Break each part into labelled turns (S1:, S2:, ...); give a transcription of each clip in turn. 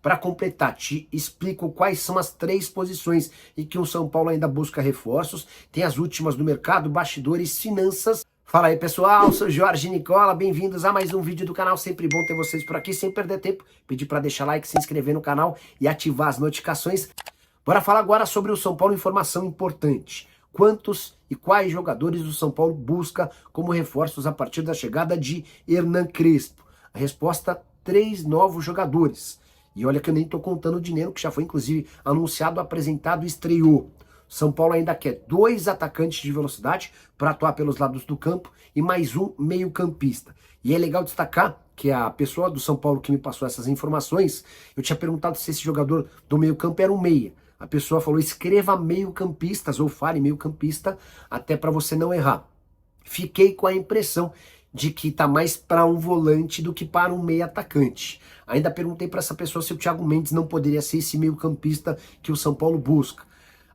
S1: Para completar, te explico quais são as 3 posições em que o São Paulo ainda busca reforços. Tem as últimas do mercado, bastidores, finanças. Fala aí, pessoal, sou Jorge Nicola, bem-vindos a mais um vídeo do canal. Sempre bom ter vocês por aqui, sem perder tempo. Pedir para deixar like, se inscrever no canal e ativar as notificações. Bora falar agora sobre o São Paulo, informação importante. Quantos e quais jogadores o São Paulo busca como reforços a partir da chegada de Hernan Crespo? A resposta, 3 novos jogadores. E olha que eu nem tô contando o dinheiro, que já foi inclusive anunciado, apresentado e estreou. São Paulo ainda quer 2 atacantes de velocidade para atuar pelos lados do campo e mais um meio-campista. E é legal destacar que a pessoa do São Paulo que me passou essas informações, eu tinha perguntado se esse jogador do meio-campo era um meia. A pessoa falou, escreva meio-campistas ou fale meio-campista, até para você não errar. Fiquei com a impressão de que tá mais para um volante do que para um meio atacante. Ainda perguntei para essa pessoa se o Thiago Mendes não poderia ser esse meio-campista que o São Paulo busca.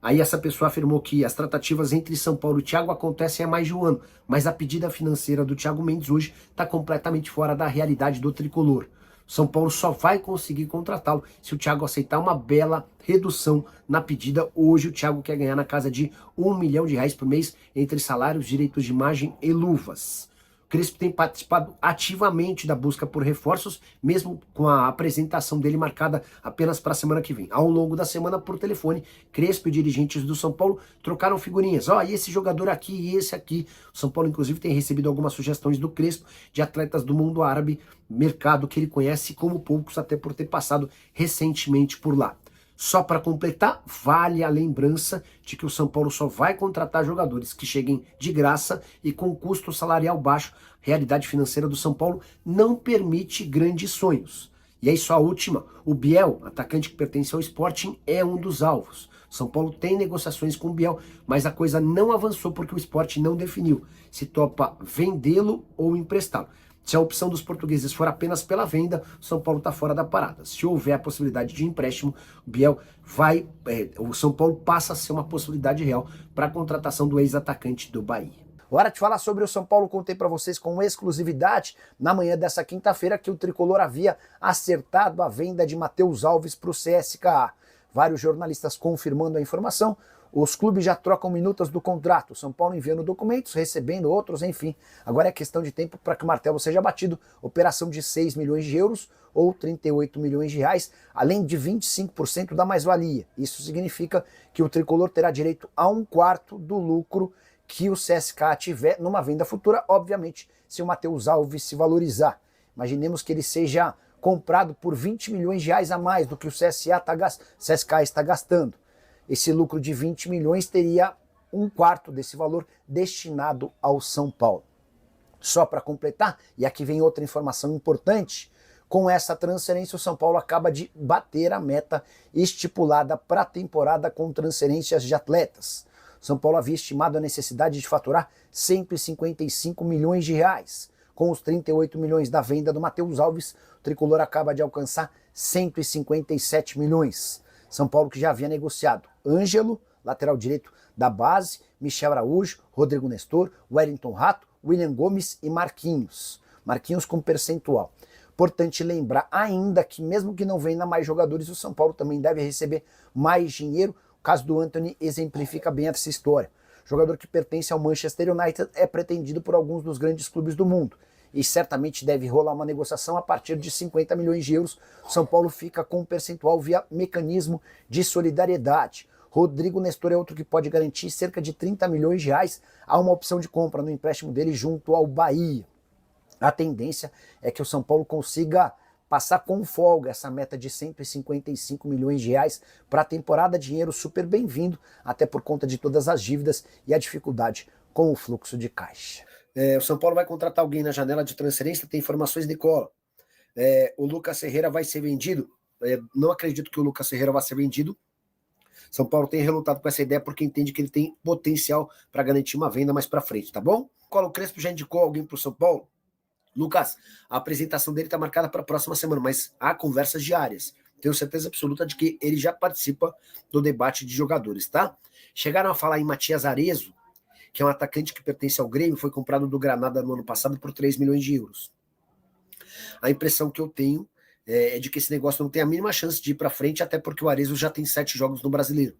S1: Aí essa pessoa afirmou que as tratativas entre São Paulo e Thiago acontecem há mais de um ano, mas a pedida financeira do Thiago Mendes hoje está completamente fora da realidade do tricolor. São Paulo só vai conseguir contratá-lo se o Thiago aceitar uma bela redução na pedida. Hoje o Thiago quer ganhar na casa de R$1 milhão por mês entre salários, direitos de imagem e luvas. O Crespo tem participado ativamente da busca por reforços, mesmo com a apresentação dele marcada apenas para a semana que vem. Ao longo da semana, por telefone, Crespo e dirigentes do São Paulo trocaram figurinhas. E esse jogador aqui e esse aqui. O São Paulo, inclusive, tem recebido algumas sugestões do Crespo de atletas do mundo árabe, mercado que ele conhece como poucos, até por ter passado recentemente por lá. Só para completar, vale a lembrança de que o São Paulo só vai contratar jogadores que cheguem de graça e com custo salarial baixo. A realidade financeira do São Paulo não permite grandes sonhos. E aí só a última, o Biel, atacante que pertence ao Sporting, é um dos alvos. São Paulo tem negociações com o Biel, mas a coisa não avançou porque o Sporting não definiu se topa vendê-lo ou emprestá-lo. Se a opção dos portugueses for apenas pela venda, o São Paulo está fora da parada. Se houver a possibilidade de empréstimo, o Biel o São Paulo passa a ser uma possibilidade real para a contratação do ex-atacante do Bahia. Hora de falar sobre o São Paulo. Contei para vocês com exclusividade na manhã dessa quinta-feira que o tricolor havia acertado a venda de Matheus Alves para o CSKA. Vários jornalistas confirmando a informação. Os clubes já trocam minutas do contrato, São Paulo enviando documentos, recebendo outros, enfim. Agora é questão de tempo para que o martelo seja batido. Operação de 6 milhões de euros ou 38 milhões de reais, além de 25% da mais-valia. Isso significa que o tricolor terá direito a 1/4 do lucro que o CSKA tiver numa venda futura, obviamente, se o Matheus Alves se valorizar. Imaginemos que ele seja comprado por 20 milhões de reais a mais do que o CSKA está gastando. Esse lucro de 20 milhões teria 1/4 desse valor destinado ao São Paulo. Só para completar, e aqui vem outra informação importante, com essa transferência o São Paulo acaba de bater a meta estipulada para a temporada com transferências de atletas. São Paulo havia estimado a necessidade de faturar 155 milhões de reais. Com os 38 milhões da venda do Matheus Alves, o tricolor acaba de alcançar 157 milhões. São Paulo que já havia negociado Ângelo, lateral direito da base, Michel Araújo, Rodrigo Nestor, Wellington Rato, William Gomes e Marquinhos. Marquinhos com percentual. Importante lembrar ainda que mesmo que não venha mais jogadores, o São Paulo também deve receber mais dinheiro. O caso do Antony exemplifica bem essa história. O jogador que pertence ao Manchester United é pretendido por alguns dos grandes clubes do mundo. E certamente deve rolar uma negociação a partir de 50 milhões de euros. São Paulo fica com um percentual via mecanismo de solidariedade. Rodrigo Nestor é outro que pode garantir cerca de 30 milhões de reais a uma opção de compra no empréstimo dele junto ao Bahia. A tendência é que o São Paulo consiga passar com folga essa meta de 155 milhões de reais para a temporada, dinheiro super bem-vindo, até por conta de todas as dívidas e a dificuldade com o fluxo de caixa. O São Paulo vai contratar alguém na janela de transferência, tem informações de cola. O Lucas Ferreira vai ser vendido? Não acredito que o Lucas Ferreira vai ser vendido. São Paulo tem relutado com essa ideia porque entende que ele tem potencial para garantir uma venda mais para frente, tá bom? O Crespo já indicou alguém para o São Paulo? Lucas, a apresentação dele está marcada para a próxima semana, mas há conversas diárias. Tenho certeza absoluta de que ele já participa do debate de jogadores, tá? Chegaram a falar em Matias Arezzo, que é um atacante que pertence ao Grêmio, foi comprado do Granada no ano passado por 3 milhões de euros. A impressão que eu tenho é de que esse negócio não tem a mínima chance de ir para frente, até porque o Arezzo já tem 7 jogos no Brasileiro.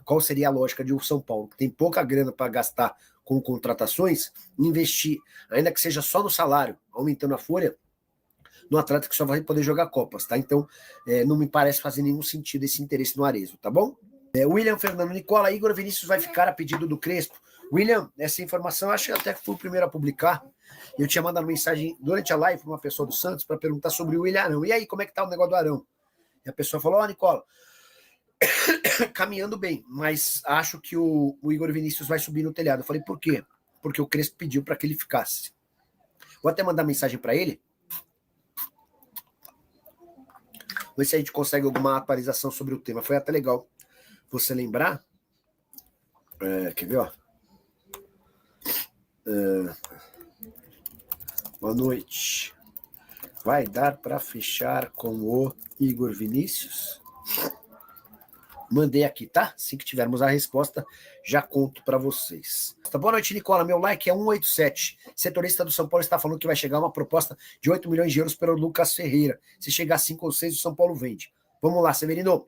S1: Qual seria a lógica de o São Paulo, que tem pouca grana para gastar com contratações, investir, ainda que seja só no salário, aumentando a folha, no atleta que só vai poder jogar Copas, tá? Então, não me parece fazer nenhum sentido esse interesse no Arezzo, tá bom? William Fernando Nicola, Igor Vinícius vai ficar a pedido do Crespo. William, essa informação, acho que até que fui o primeiro a publicar. Eu tinha mandado mensagem durante a live para uma pessoa do Santos para perguntar sobre o William Arão. E aí, como é que tá o negócio do Arão? E a pessoa falou, Nicola, caminhando bem, mas acho que o Igor Vinícius vai subir no telhado. Eu falei, por quê? Porque o Crespo pediu para que ele ficasse. Vou até mandar mensagem para ele. Ver se a gente consegue alguma atualização sobre o tema. Foi até legal você lembrar. Quer ver, ó? Boa noite. Vai dar para fechar com o Igor Vinícius? Mandei aqui, tá? Assim que tivermos a resposta, já conto para vocês. Boa noite, Nicola. Meu like é 187. Setorista do São Paulo está falando que vai chegar uma proposta de 8 milhões de euros pelo Lucas Ferreira. Se chegar a 5 ou 6, o São Paulo vende. Vamos lá, Severino.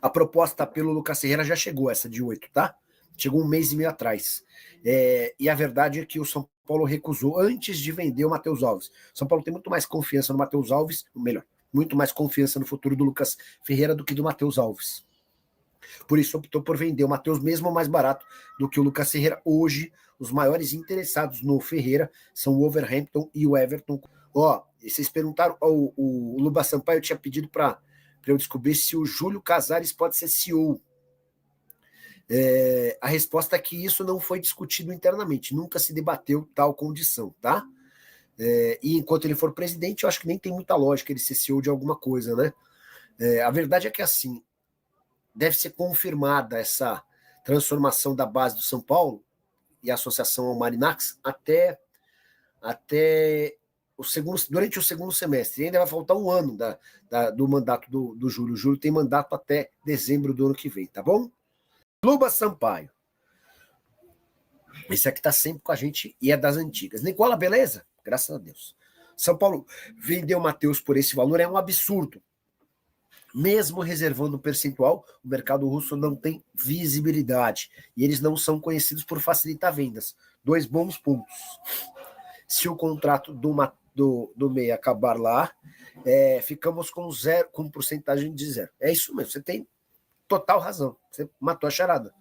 S1: A proposta pelo Lucas Ferreira já chegou, essa de 8, tá? Chegou 1 mês e meio atrás. E a verdade é que o São Paulo recusou antes de vender o Matheus Alves. O São Paulo tem muito mais confiança no Matheus Alves, ou melhor, muito mais confiança no futuro do Lucas Ferreira do que do Matheus Alves. Por isso optou por vender o Matheus mesmo mais barato do que o Lucas Ferreira. Hoje, os maiores interessados no Ferreira são o Wolverhampton e o Everton. E vocês perguntaram, o Luba Sampaio tinha pedido para eu descobrir se o Júlio Casares pode ser CEO. A resposta é que isso não foi discutido internamente, nunca se debateu tal condição, tá? E enquanto ele for presidente, eu acho que nem tem muita lógica ele ser CEO de alguma coisa, né? A verdade é que assim, deve ser confirmada essa transformação da base do São Paulo e a associação ao Marinax até durante o segundo semestre. E ainda vai faltar um ano do mandato do Júlio. O Júlio tem mandato até dezembro do ano que vem, tá bom? Luba Sampaio. Esse aqui tá sempre com a gente e é das antigas. Nicola, beleza? Graças a Deus. São Paulo vendeu o Matheus por esse valor, é um absurdo. Mesmo reservando um percentual, o mercado russo não tem visibilidade e eles não são conhecidos por facilitar vendas. 2 bons pontos. Se o contrato do MEI acabar lá, ficamos com porcentagem de 0. É isso mesmo, você tem total razão. Você matou a charada.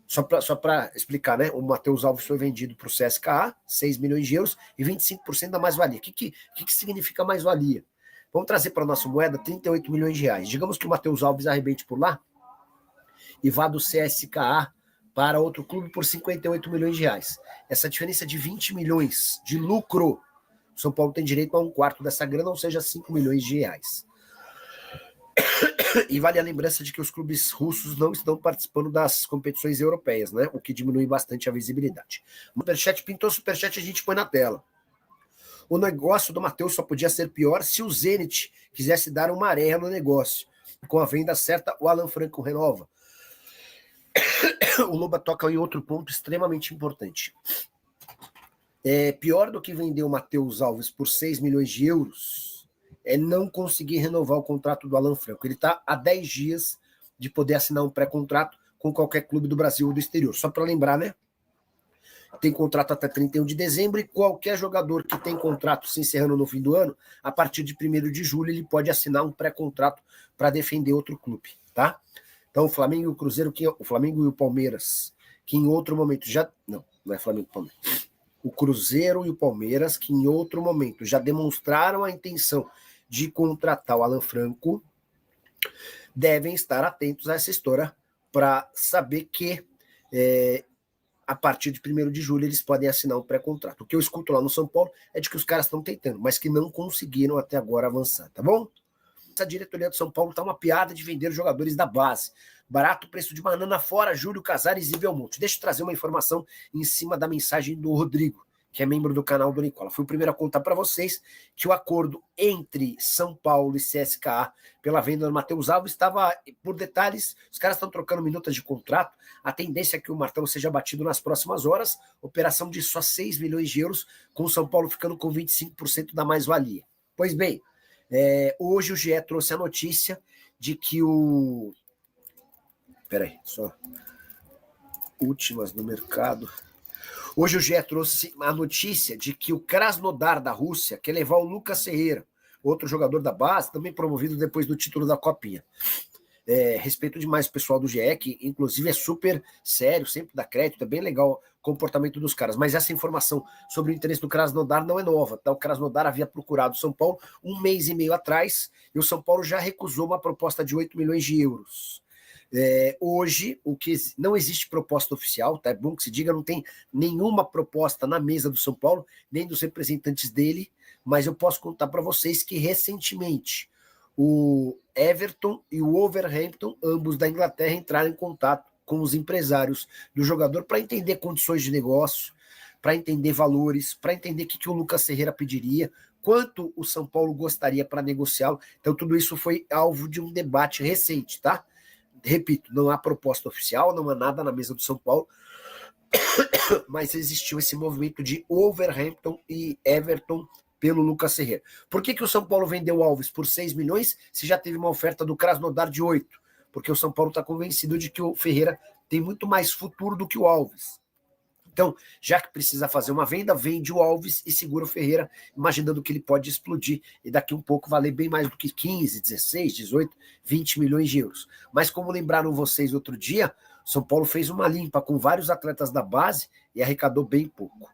S1: Só para explicar, né? O Matheus Alves foi vendido para o CSKA, 6 milhões de euros e 25% da mais-valia. O que significa mais-valia? Vamos trazer para a nossa moeda 38 milhões de reais. Digamos que o Matheus Alves arrebente por lá e vá do CSKA para outro clube por 58 milhões de reais. Essa diferença de 20 milhões de lucro, o São Paulo tem direito a 1/4 dessa grana, ou seja, 5 milhões de reais. E vale a lembrança de que os clubes russos não estão participando das competições europeias, né? O que diminui bastante a visibilidade. Superchat, pintou superchat, a gente põe na tela. O negócio do Matheus só podia ser pior se o Zenit quisesse dar uma areia no negócio. Com a venda certa, o Alan Franco renova. O Loba toca em outro ponto extremamente importante. Pior do que vender o Matheus Alves por 6 milhões de euros é não conseguir renovar o contrato do Alan Franco. Ele está há 10 dias de poder assinar um pré-contrato com qualquer clube do Brasil ou do exterior. Só para lembrar, né? Tem contrato até 31 de dezembro e qualquer jogador que tem contrato se encerrando no fim do ano, a partir de 1º de julho, ele pode assinar um pré-contrato para defender outro clube, tá? Então, o Flamengo e o Cruzeiro, o Flamengo e o Palmeiras, que em outro momento já... Não é Flamengo e Palmeiras. O Cruzeiro e o Palmeiras, que em outro momento já demonstraram a intenção de contratar o Alan Franco, devem estar atentos a essa história para saber que a partir de 1º de julho eles podem assinar um pré-contrato. O que eu escuto lá no São Paulo é de que os caras estão tentando, mas que não conseguiram até agora avançar, tá bom? Essa diretoria do São Paulo tá uma piada de vender os jogadores da base. Barato preço de banana fora, Júlio Casares e Belmonte. Deixa eu trazer uma informação em cima da mensagem do Rodrigo, que é membro do canal do Nicola. Fui o primeiro a contar para vocês que o acordo entre São Paulo e CSKA pela venda do Matheus Alves estava por detalhes. Os caras estão trocando minutas de contrato. A tendência é que o martelo seja batido nas próximas horas. Operação de só 6 milhões de euros, com o São Paulo ficando com 25% da mais-valia. Pois bem, hoje o GE trouxe a notícia de que Peraí, só... Últimas no mercado. Hoje o GE trouxe a notícia de que o Krasnodar da Rússia quer levar o Lucas Ferreira, outro jogador da base, também promovido depois do título da Copinha. Respeito demais o pessoal do GE, que inclusive é super sério, sempre dá crédito, é bem legal o comportamento dos caras, mas essa informação sobre o interesse do Krasnodar não é nova, tá? O Krasnodar havia procurado o São Paulo 1 mês e meio atrás, e o São Paulo já recusou uma proposta de 8 milhões de euros. Hoje, não existe proposta oficial, tá? É bom que se diga, não tem nenhuma proposta na mesa do São Paulo, nem dos representantes dele, mas eu posso contar para vocês que recentemente o Everton e o Wolverhampton, ambos da Inglaterra, entraram em contato com os empresários do jogador para entender condições de negócio, para entender valores, para entender o que o Lucas Ferreira pediria, quanto o São Paulo gostaria para negociá-lo. Então tudo isso foi alvo de um debate recente, tá? Repito, não há proposta oficial, não há nada na mesa do São Paulo, mas existiu esse movimento de Wolverhampton e Everton pelo Lucas Ferreira. Por que o São Paulo vendeu o Alves por 6 milhões se já teve uma oferta do Krasnodar de 8? Porque o São Paulo está convencido de que o Ferreira tem muito mais futuro do que o Alves. Então, já que precisa fazer uma venda, vende o Alves e segura o Ferreira, imaginando que ele pode explodir e daqui um pouco valer bem mais do que 15, 16, 18, 20 milhões de euros. Mas como lembraram vocês outro dia, São Paulo fez uma limpa com vários atletas da base e arrecadou bem pouco.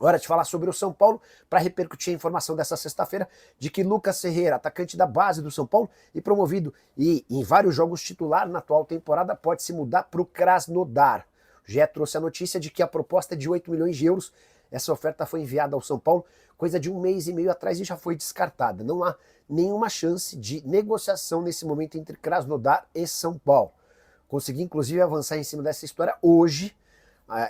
S1: Hora de falar sobre o São Paulo, para repercutir a informação dessa sexta-feira de que Lucas Ferreira, atacante da base do São Paulo e promovido e em vários jogos titular na atual temporada, pode se mudar para o Krasnodar. O GE trouxe a notícia de que a proposta é de 8 milhões de euros. Essa oferta foi enviada ao São Paulo coisa de 1 mês e meio atrás e já foi descartada. Não há nenhuma chance de negociação nesse momento entre Krasnodar e São Paulo. Consegui inclusive avançar em cima dessa história hoje,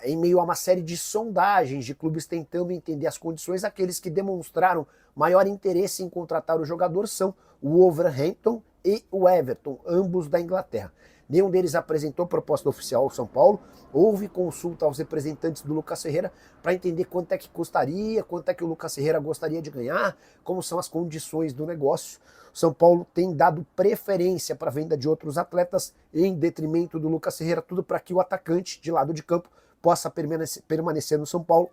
S1: em meio a uma série de sondagens de clubes tentando entender as condições. Aqueles que demonstraram maior interesse em contratar o jogador são o Wolverhampton e o Everton, ambos da Inglaterra. Nenhum deles apresentou proposta oficial ao São Paulo. Houve consulta aos representantes do Lucas Ferreira para entender quanto é que custaria, quanto é que o Lucas Ferreira gostaria de ganhar, como são as condições do negócio. O São Paulo tem dado preferência para a venda de outros atletas em detrimento do Lucas Ferreira, tudo para que o atacante de lado de campo possa permanecer no São Paulo.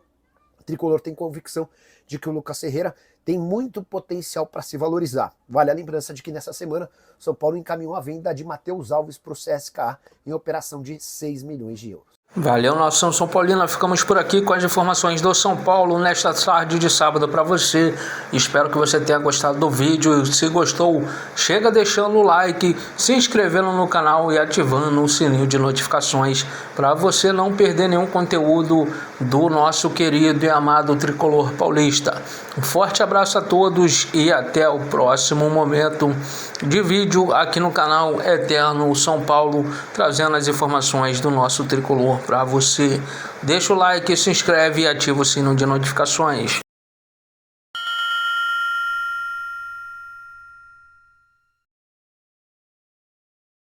S1: O tricolor tem convicção de que o Lucas Ferreira tem muito potencial para se valorizar. Vale a lembrança de que nessa semana o São Paulo encaminhou a venda de Matheus Alves para o CSKA em operação de 6 milhões de euros.
S2: Valeu, nação São Paulina. Ficamos por aqui com as informações do São Paulo nesta tarde de sábado para você. Espero que você tenha gostado do vídeo. Se gostou, chega deixando o like, se inscrevendo no canal e ativando o sininho de notificações para você não perder nenhum conteúdo do nosso querido e amado tricolor paulista. Um forte abraço a todos e até o próximo momento de vídeo aqui no canal Eterno São Paulo, trazendo as informações do nosso tricolor para você. Deixa o like, se inscreve e ativa o sino de notificações.